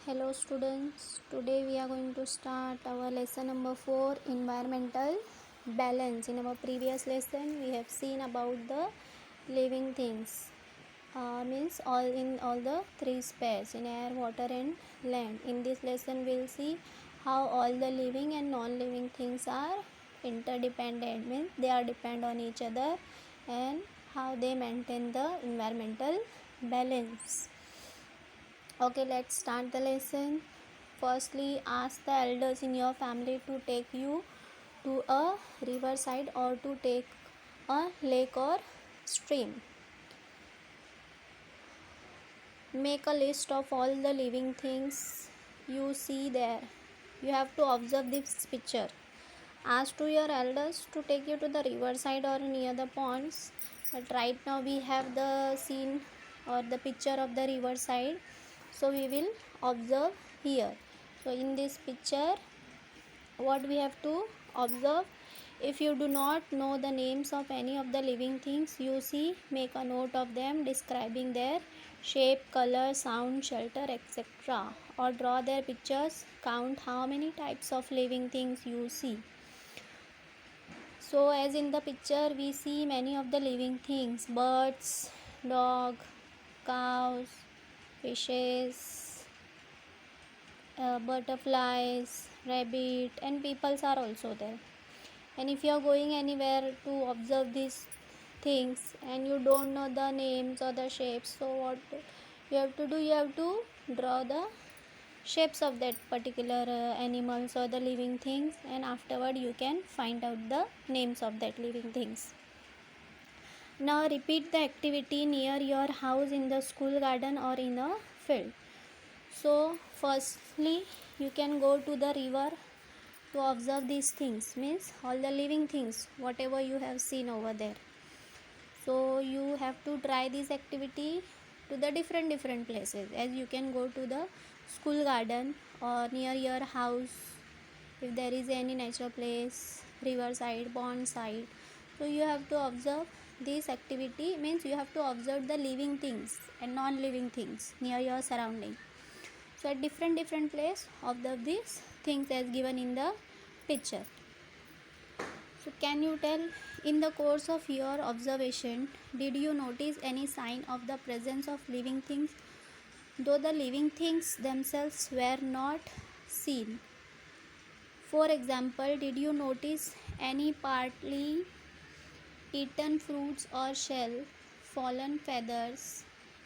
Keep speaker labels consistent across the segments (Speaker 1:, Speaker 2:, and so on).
Speaker 1: Hello students, today we are going to start our lesson number 4, environmental balance. In our previous lesson we have seen about the living things, means all the three spheres in air, water and land. In this lesson we will see how all the living and non-living things are interdependent, means they are depend on each other, and how they maintain the environmental balance. Okay, let's start the lesson. Firstly, ask the elders in your family to take you to a riverside or to take a lake or stream. Make a list of all the living things you see there. You have to observe this picture. Ask to your elders to take you to the riverside or near the ponds. But right now we have the scene or the picture of the riverside, so we will observe here. So in this picture, what we have to observe, if you do not know the names of any of the living things you see, make a note of them, describing their shape, color, sound, shelter, etc., or draw their pictures. Count how many types of living things you see. So as in the picture we see many of the living things: birds, dog, cows, fishes, butterflies, rabbit, and peoples are also there. And if you are going anywhere to observe these things and you don't know the names or the shapes, so what you have to do, you have to draw the shapes of that particular animals or the living things, and afterward you can find out the names of that living things. Now repeat the activity near your house, in the school garden or in a field. So firstly you can go to the river to observe these things, means all the living things whatever you have seen over there. So you have to try this activity to the different places, as you can go to the school garden or near your house if there is any natural place, riverside, pond side. So you have to observe this activity, means you have to observe the living things and non-living things near your surrounding. So at different place observe these things as given in the picture. So can you tell, in the course of your observation, did you notice any sign of the presence of living things, though the living things themselves were not seen? For example, did you notice any partly eaten fruits or shell, fallen feathers,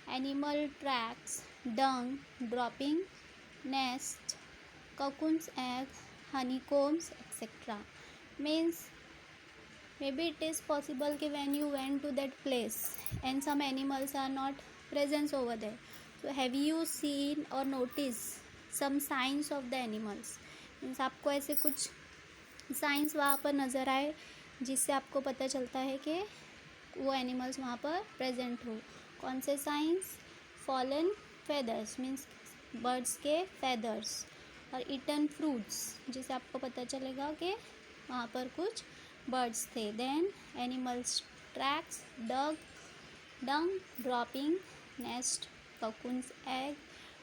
Speaker 1: animal tracks, dung, dropping nest, cocoons, egg, honeycombs, etc.? Means maybe it is possible that when you went to that place and some animals are not present over there, so have you seen or noticed some signs of the animals? Means आपको ऐसे कुछ science वहाँ पर नज़र आए जिससे आपको पता चलता है कि वो एनिमल्स वहाँ पर प्रेजेंट हो. कौन से science? Fallen feathers, means birds के फेदर्स, और ईटन फ्रूट्स, जिससे आपको पता चलेगा कि वहाँ पर कुछ बर्ड्स थे. Then animals tracks, dung, dropping nest, cocoons, egg.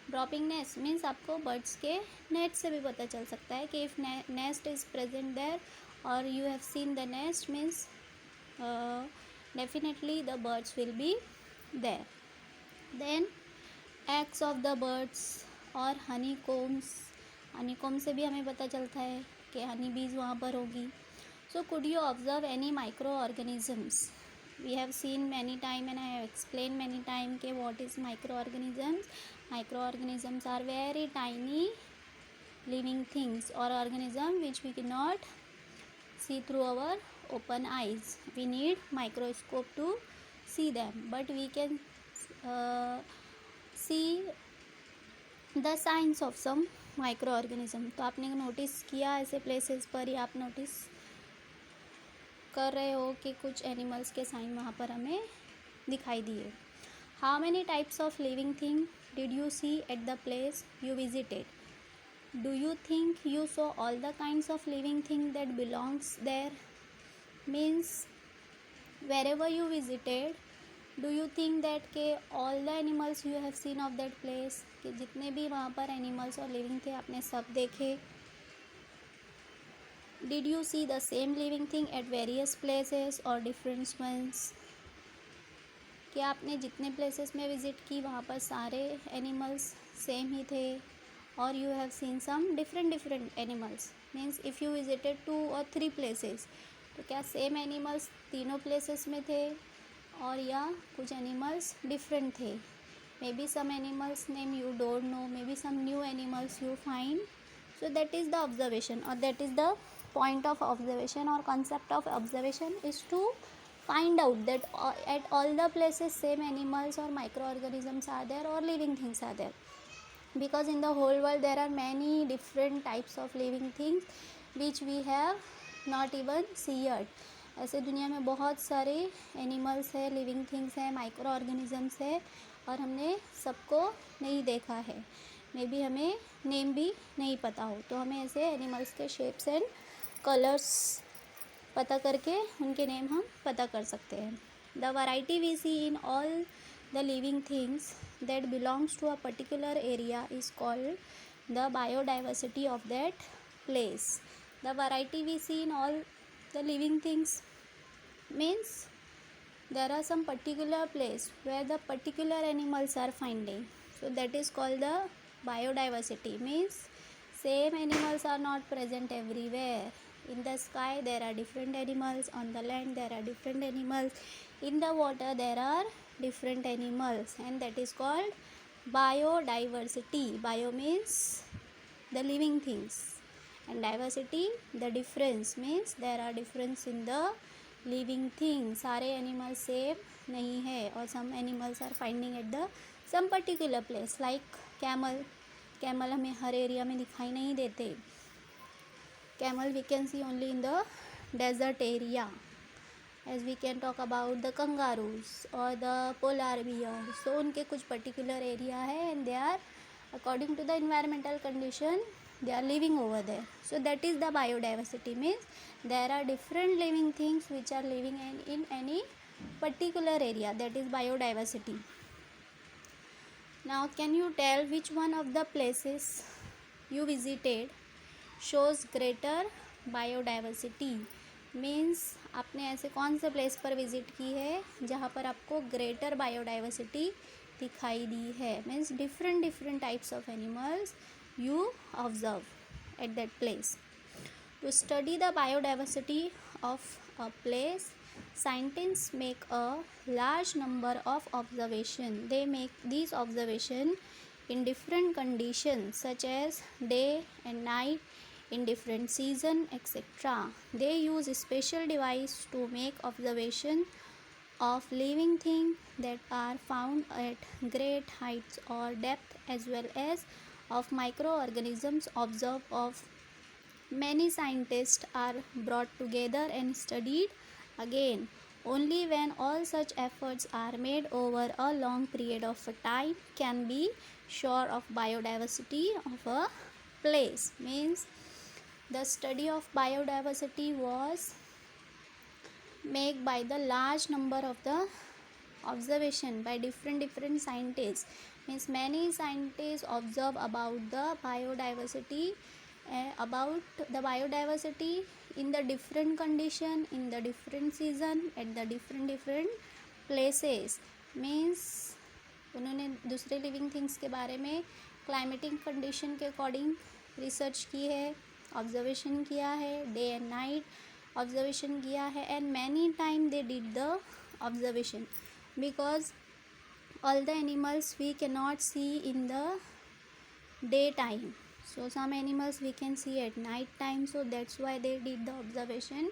Speaker 1: Dropping nest means आपको बर्ड्स के नेस्ट से भी पता चल सकता है कि if nest is present there और you have seen the nest, means definitely the birds will be there. Then eggs of the birds और हनी कोम से भी हमें पता चलता है कि हनी बीज वहाँ पर होगी. So could you observe any microorganisms? We have seen many time and I have explained many time ke what is microorganisms. Microorganisms are very tiny living things or organism which we cannot see through our open eyes. We need microscope to see them, but we can see the signs of some microorganism. तो आपने notice किया ऐसे places पर ही आप notice कर रहे हो कि कुछ एनिमल्स के साइन वहाँ पर हमें दिखाई दिए. How many types of living thing did you see at the place you visited? Do you think you saw all the kinds of living thing that belongs there? Means wherever you visited, do you think that all the animals you have seen of that place कि जितने भी वहाँ पर animals और living थे आपने सब देखे. Did you see the same living thing at various places or different ones? क्या आपने जितने प्लेसेस में विज़िट की वहाँ पर सारे एनिमल्स सेम ही थे, और you have seen some different animals. Means if you visited 2 or 3 places, तो क्या सेम एनिमल्स तीनों प्लेसेस में थे, और या कुछ एनिमल्स डिफरेंट थे. Maybe some animals name you don't know, maybe some new animals you find. So that is the observation, or that is the point of observation, or concept of observation is to find out that at all the places same animals or microorganisms are there or living things are there, because in the whole world there are many different types of living things which we have not even seen yet. ऐसे दुनिया में बहुत सारे animals है, living things है, micro organisms है, और हमने सबको नहीं देखा है. मे बी हमें नेम भी नहीं पता हो, तो हमें ऐसे एनिमल्स के शेप्स एंड कलर्स पता करके उनके नेम हम पता कर सकते हैं. The variety we see in all the living things that belongs to a particular area is called the biodiversity of that place. The variety we see in all the living things means there are some particular place where the particular animals are finding, so that is called the biodiversity. Means same animals are not present everywhere. In the sky there are different animals, on the land there are different animals, in the water there are different animals, and that is called biodiversity. Bio means the living things, and diversity the difference, means there are difference in the living thing. सारे animals same नहीं है, और some animals are finding at the some particular place. Like camel हमें हर area में दिखाई नहीं देते. Camel we can see only in the desert area, as we can talk about the kangaroos और द पोलार बियर. सो उनके कुछ particular area है, and they are according to the environmental condition they are living over there. So that is the biodiversity. Means there are different living things which are living in any particular area. That is biodiversity. Now can you tell which one of the places you visited shows greater biodiversity? Means आपने ऐसे कौन से place पर visit की है जहाँ पर आपको ग्रेटर बायोडाइवर्सिटी दिखाई दी है. Means different types of animals you observe at that place. To study the biodiversity of a place, scientists make a large number of observations. They make these observations in different conditions such as day and night, in different season, etc. They use a special device to make observation of living things that are found at great heights or depth, as well as of microorganisms observed of many scientists are brought together and studied. Again, only when all such efforts are made over a long period of time can be sure of biodiversity of a place. Means the study of biodiversity was made by the large number of the observation by different scientists. Means many scientists observe about the biodiversity in the different condition, in the different season, at the different places. Means उन्होंने दूसरे living things के बारे में climatic condition के according research की है, observation किया है, डे एंड नाइट ऑब्जर्वेशन किया है, and many time they did the observation, because all the animals we cannot see in the daytime, so some animals we can see at night time, so that's why they did the observation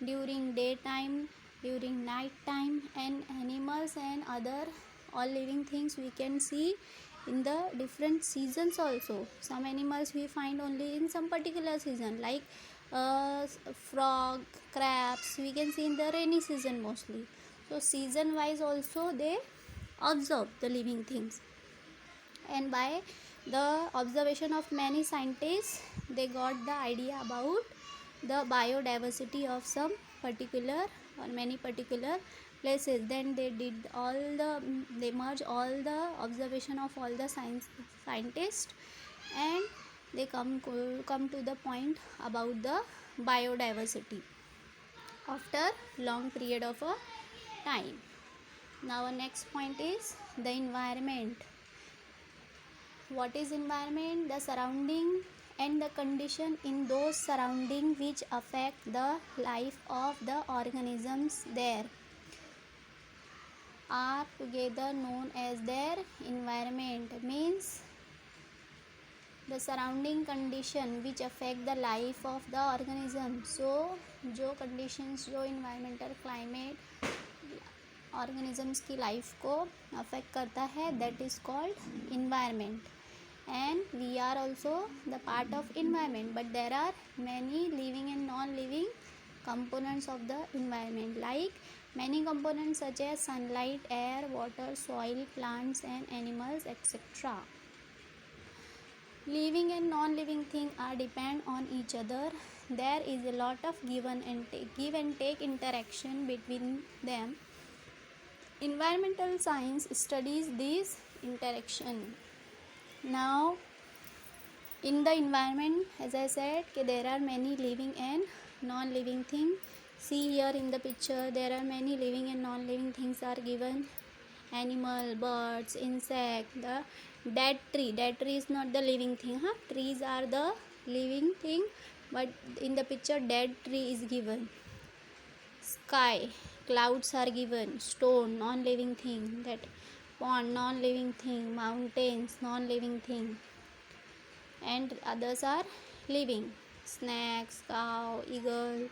Speaker 1: during daytime, during night time. And animals and other all living things we can see in the different seasons also. Some animals we find only in some particular season, like frog, crabs we can see in the rainy season mostly. So season wise also they observe the living things, and by the observation of many scientists they got the idea about the biodiversity of some particular or many particular places. Then they merge all the observation of all the scientists, and they come to the point about the biodiversity after long period of a time. Now our next point is the environment. What is environment? The surrounding and the condition in those surrounding which affect the life of the organisms there are together known as their environment. Means the surrounding condition which affect the life of the organism. So जो conditions, जो environmental climate organisms की life को affect करता है, that is called environment. And we are also the part of environment, but there are many living and non-living components of the environment, like many components such as sunlight, air, water, soil, plants and animals, etc. Living and non-living things are depend on each other. There is a lot of give and take interaction between them. Environmental science studies this interaction. Now in the environment, as I said, there are many living and non-living things. See here in the picture, there are many living and non-living things are given. Animal, birds, insect, the dead tree is not the living thing, trees are the living thing, but in the picture dead tree is given. Sky, clouds are given. Stone, non-living thing. That pond, non-living thing. Mountains, non-living thing. And others are living. Snakes, cow, eagle,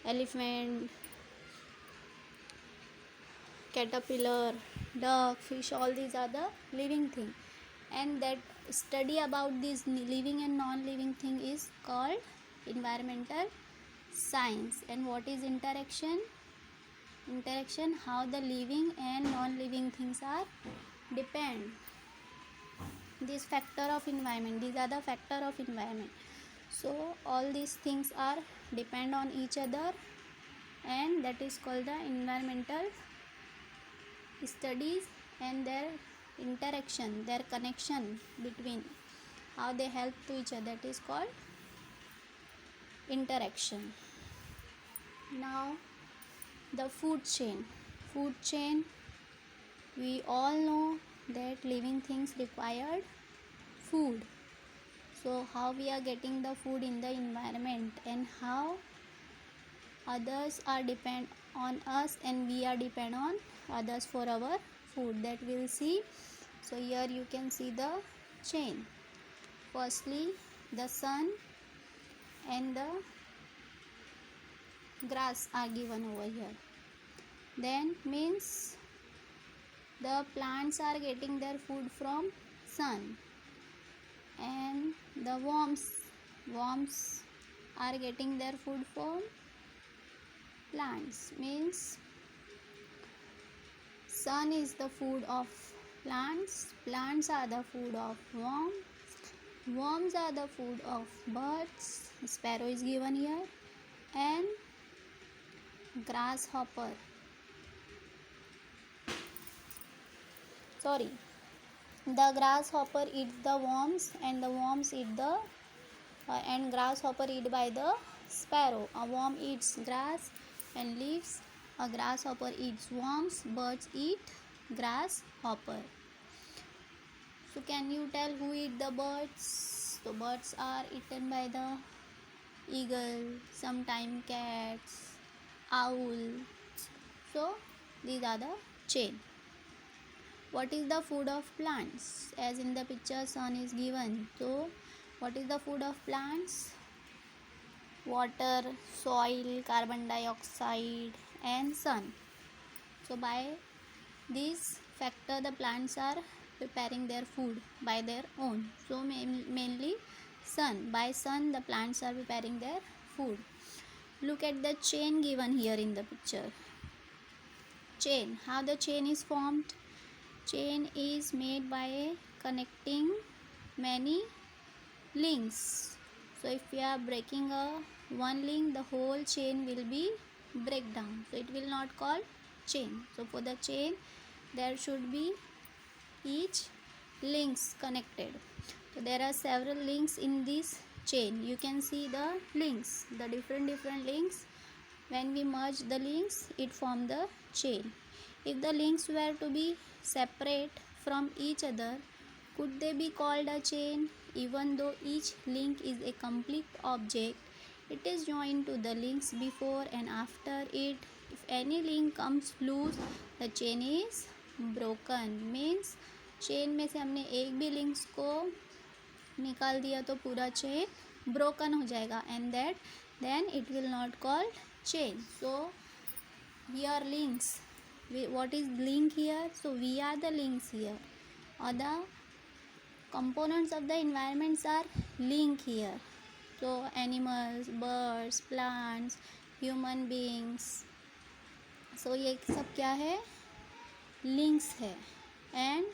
Speaker 1: elephant, caterpillar, duck, fish, all these are the living thing. And that study about this living and non-living thing is called environmental science. And what is interaction? Interaction, how the living and non-living things are depend. This factor of environment, these are the factor of environment. So all these things are depend on each other, and that is called the environmental studies, and their interaction, their connection between, how they help to each other, that is called interaction. Now the food chain. Food chain, we all know that living things required food. So how we are getting the food in the environment, and how others are depend on us and we are depend on others for our food, that we'll see. So here you can see the chain. Firstly, the sun and the grass are given over here. Then means the plants are getting their food from sun, and the worms are getting their food from plants. Means sun is the food of plants, plants are the food of worms are the food of birds, sparrow is given here, and grasshopper, the grasshopper eats the worms, and the worms eat the and grasshopper eat by the sparrow. A worm eats grass and leaves, a grasshopper eats worms, birds eat grasshopper. So can you tell who eat the birds? So birds are eaten by the eagle, sometimes cats, owl. So these are the chain. What is the food of plants? As in the picture, sun is given. So what is the food of plants? Water, soil, carbon dioxide and sun. So by this factor the plants are preparing their food by their own. So mainly sun. By sun the plants are preparing their food. Look at the chain given here in the picture. Chain. How the chain is formed? Chain is made by connecting many links. So if we are breaking one link, the whole chain will be break down. So it will not call chain. So for the chain there should be each links connected. So there are several links in this chain. You can see the links, the different links. When we merge the links, it form the chain. If the links were to be separate from each other, could they be called a chain? Even though each link is a complete object, it is joined to the links before and after it. If any link comes loose, the chain is broken. Means chain में से हमने एक भी links को निकाल दिया तो पूरा चेन ब्रोकन हो जाएगा and that then it will not called chain. So here links, what is link here? So we are the links here, or the components of the environments are link here. So animals, birds, plants, human beings, so ये सब क्या है? links है. And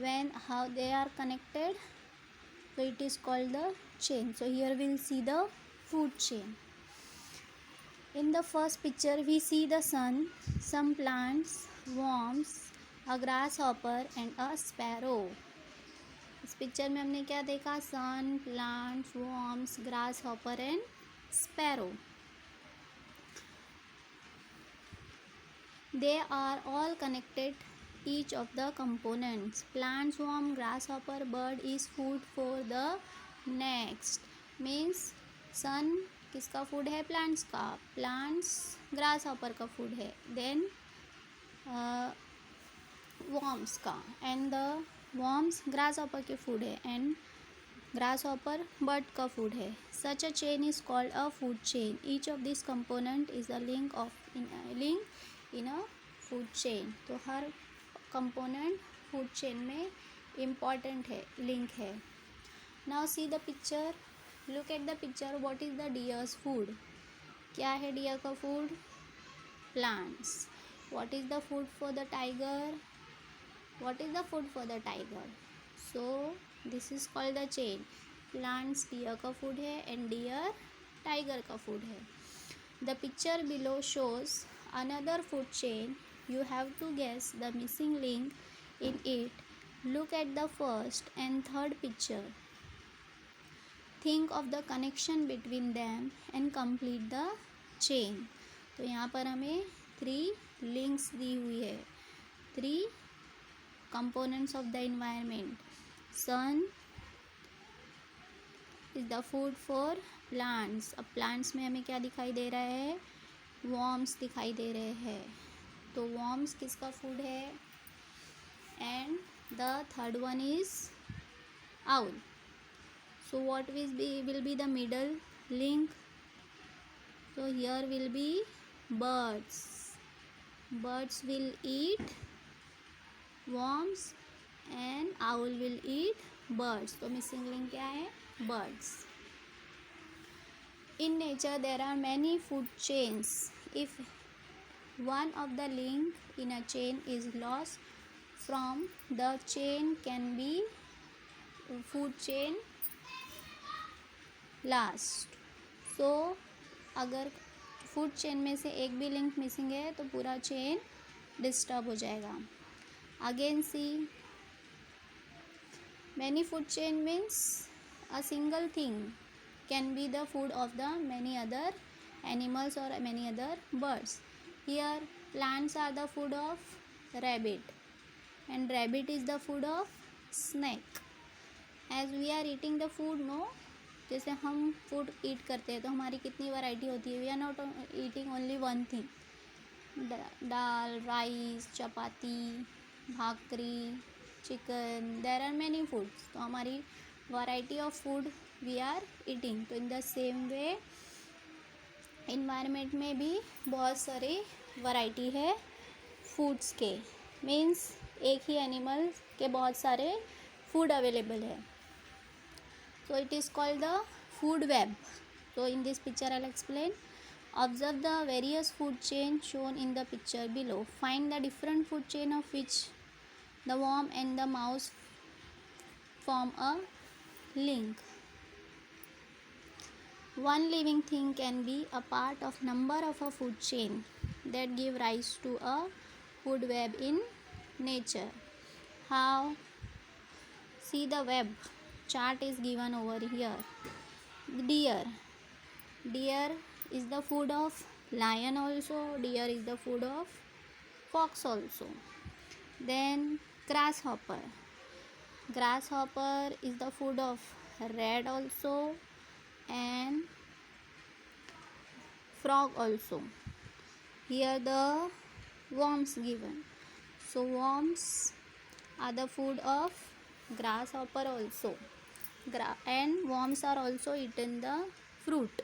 Speaker 1: when how they are connected, so it is called the chain. So here we'll see the food chain. In the first picture we see the sun, some plants, worms, a grasshopper and a sparrow. इस picture में हमने क्या देखा? सन, plants, worms, grasshopper and sparrow. They are all connected, each of the components. Plants, worm, grasshopper, bird is food for the next. Means sun किसका food है? Plants का. Plants grasshopper का food है. देन worms का, and the worms grasshopper के food है and grasshopper bird का food है. Such a chain is called a food chain. Each of these component is a link in a food chain. तो हर component food chain में important है, link है. Now see the picture. Look at the picture. What is the deer's food? क्या है deer का food? Plants. What is the food for the tiger? What is the food for the tiger? So this is called the chain. Plants deer का food है and deer tiger का food है. The picture below shows another food chain. You have to guess the missing link in it. Look at the first and third picture. Think of the connection between them and complete the chain. तो यहाँ पर हमें 3 links दी हुई है. 3 components of the environment. Sun is the food for plants. अब plants में हमें क्या दिखाई दे रहा है? worms दिखाई दे रहे हैं. तो worms किसका food है? And the third one is owl. So what will be the middle link? So here will be birds. Birds will eat worms and owl will eat birds. तो missing link क्या है? Birds. In nature there are many food chains. If one of the link in a chain is lost from the chain can be food chain last. So अगर food chain में से एक भी link missing है तो पूरा chain disturb हो जाएगा. Again see many food chain means a single thing can be the food of the many other animals और many other birds. Here plants are the food of rabbit and rabbit is the food of snake. As we are eating the food no, जैसे हम food ईट करते हैं तो हमारी कितनी variety होती है. We are not eating only one thing. Dal, rice, chapati, bhakri, chicken, there are many foods. तो हमारी variety of food we are eating. तो in the same way environment में भी बहुत सारी वैरायटी है फूड्स के. मीन्स एक ही एनिमल के बहुत सारे फूड अवेलेबल है. So it is called the food web. So in this picture I'll explain. Observe the various food chain shown in the picture below. Find the different food chain of which the worm and the mouse form a link. One living thing can be a part of number of a food chain. that give rise to a food web in nature. How? See the web chart is given over here. Deer. Deer is the food of lion also. Deer is the food of fox also. Then grasshopper. Grasshopper is the food of rat also and frog also. Here the worms given. So worms are the food of grasshopper also. And worms are also eaten the fruit.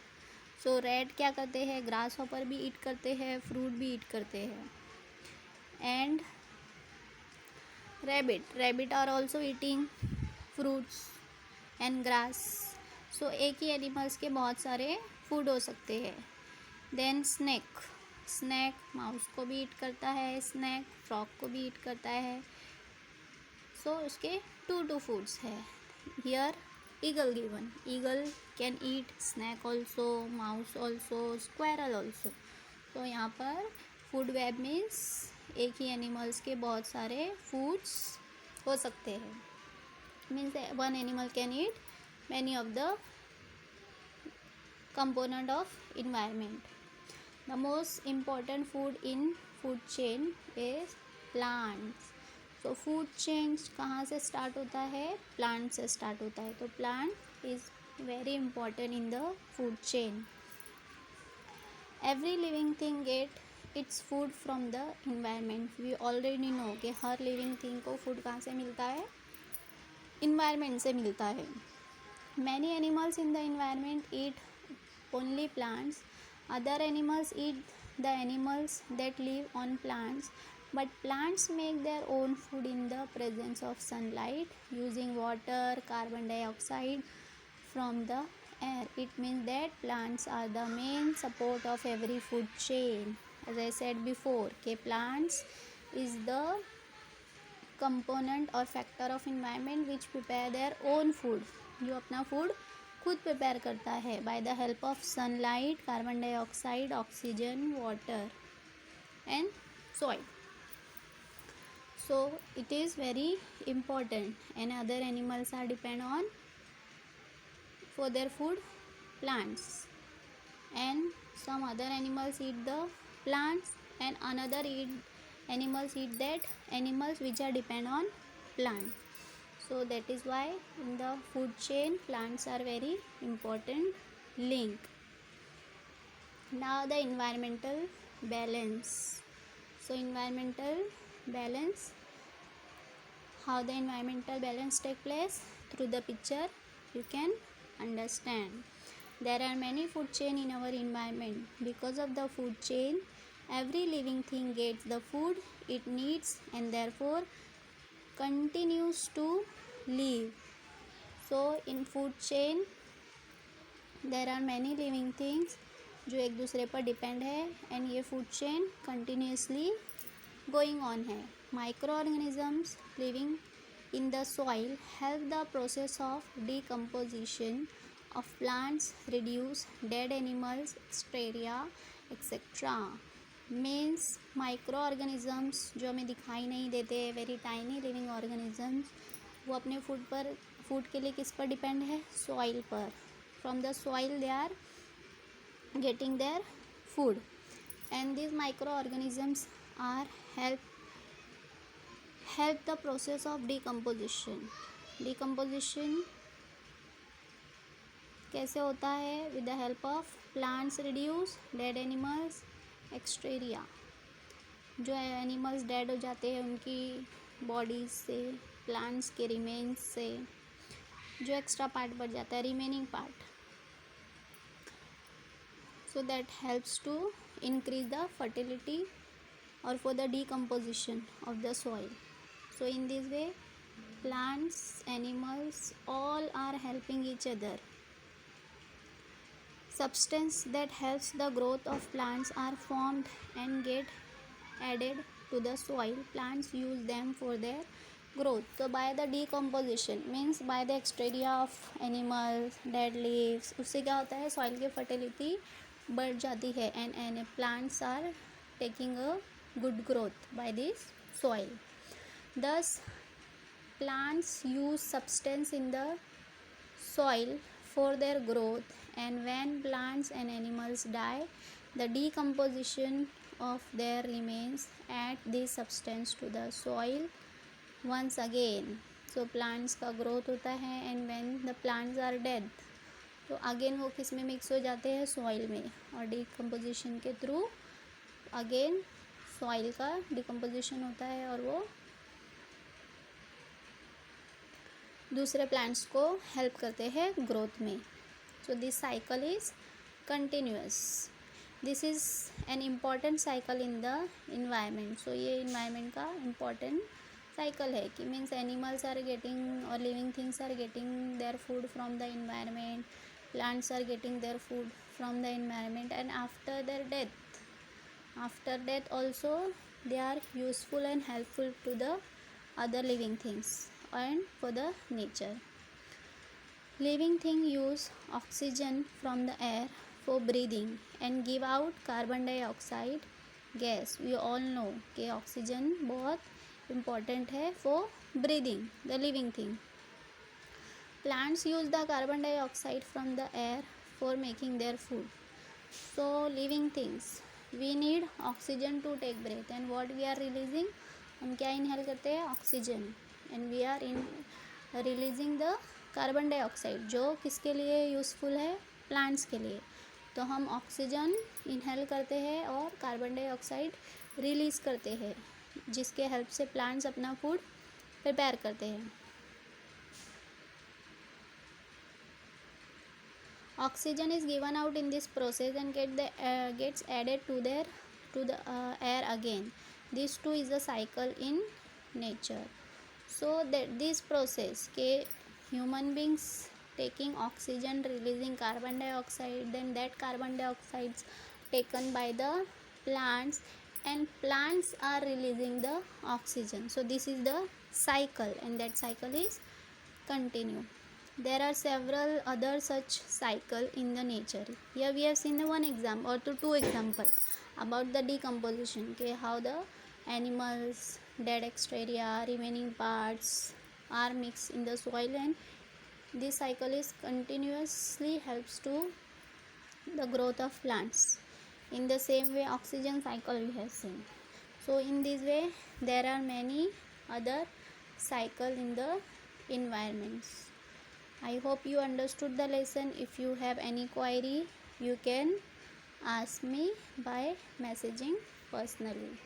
Speaker 1: So rat क्या करते हैं, grasshopper भी eat करते हैं, fruit भी eat करते हैं. And rabbit are also eating fruits and grass. So एक ही एनिमल्स के बहुत सारे फूड हो सकते हैं. देन स्नैक माउस को भी ईट करता है, स्नैक फ्रॉग को भी ईट करता है. सो उसके टू फूड्स है. Here eagle given. Eagle can eat snake also, mouse also, squirrel also. तो यहाँ पर फूड वेब मीन्स एक ही एनिमल्स के बहुत सारे फूड्स हो सकते हैं. Means one animal can eat many of the component of environment. The most important food in food chain is plants. So food chain कहाँ से start होता है? Plant से start होता है. तो plant is very important in the food chain. Every living thing get its food from the environment. We already know कि हर living thing को food कहाँ से मिलता है? Environment से मिलता है. Many animals in the environment eat only plants. Other animals eat the animals that live on plants, but plants make their own food in the presence of sunlight using water, carbon dioxide from the air. It means that plants are the main support of every food chain. As I said before, plants is the component or factor of environment which prepare their own food. जो अपना food खुद prepare करता है by the help of sunlight, carbon dioxide, oxygen, water and soil. So it is very important and other animals are depend on for their food plants, and some other animals eat the plants and another animals eat that animals which are depend on plant. So that is why in the food chain plants are very important link. Now the environmental balance. So environmental balance, how the environmental balance take place? Through the picture you can understand. There are many food chain in our environment. Because of the food chain, every living thing gets the food it needs and therefore continues to live. So in food chain there are many living things जो एक दूसरे पर depend है and ये food chain continuously going on है. Micro organisms living in the soil help the process of decomposition of plants, reduce dead animals, एक्सट्रेरिया et cetera. Means micro organisms जो हमें दिखाई नहीं देते, वेरी टाइनी लिविंग ऑर्गेनिजम्स, वो अपने फूड के लिए किस पर डिपेंड है? सॉइल पर. From the soil they are getting their food and this micro organisms are help the process of decomposition. Decomposition कैसे होता है? with the help of plants reduce dead animals, एक्सट्रेरिया. जो एनिमल्स डेड हो जाते हैं उनकी बॉडीज से, प्लांट्स के रिमेन्स से जो एक्स्ट्रा पार्ट बढ़ जाता है, remaining part, so that helps to increase the fertility और for the decomposition of the soil. So in this way plants, animals, all are helping each other. Substance that helps the growth of plants are formed and get added to the soil. Plants use them for their growth. So by the decomposition means by the exterior of animals, dead leaves, उससे क्या होता है? Soil की fertility बढ़ जाती है and plants are taking a good growth by this soil. Thus, plants use substance in the soil for their growth, and when plants and animals die, the decomposition of their remains add this substance to the soil once again. So plants का growth होता है, and when the plants are dead, तो again वो किस में mix हो जाते हैं, सॉइल में, और डिकम्पोजिशन के थ्रू अगेन सॉइल का डिकम्पोजिशन होता है और वो दूसरे प्लांट्स को हेल्प करते हैं ग्रोथ में. So this cycle is continuous. This is an important cycle in the environment. So ये इन्वायरमेंट का इम्पॉर्टेंट साइकिल है कि मीन्स एनिमल्स आर गेटिंग और living things are getting their food from the environment, plants are getting their food from the environment, and after death also they are useful and helpful to the other living things and for the nature. Living things use oxygen from the air for breathing and give out carbon dioxide gas. We all know कि oxygen बहुत important है for breathing the living thing. Plants use the carbon dioxide from the air for making their food. So living things, we need oxygen to take breath, and what we are releasing, हम क्या inhale करते हैं, oxygen, and we are releasing the carbon dioxide, जो किसके लिए useful है, plants के लिए. तो हम ऑक्सीजन इनहेल करते हैं और कार्बन डाइऑक्साइड रिलीज़ करते हैं, जिसके हेल्प से प्लांट्स अपना फूड प्रिपेयर करते हैं. Oxygen is given out in this process and gets added to the air again. This too is a cycle in nature. So that this process के human beings taking oxygen, releasing carbon dioxide, then that carbon dioxide is taken by the plants, and plants are releasing the oxygen. So this is the cycle, and that cycle is continue. There are several other such cycle in the nature. Here we have seen the one example or two example about the decomposition, okay, how the animals, dead exterior, remaining parts are mixed in the soil, and this cycle is continuously helps to the growth of plants. In the same way, oxygen cycle we have seen. So in this way there are many other cycle in the environments. I hope you understood the lesson. If you have any query, you can ask me by messaging personally.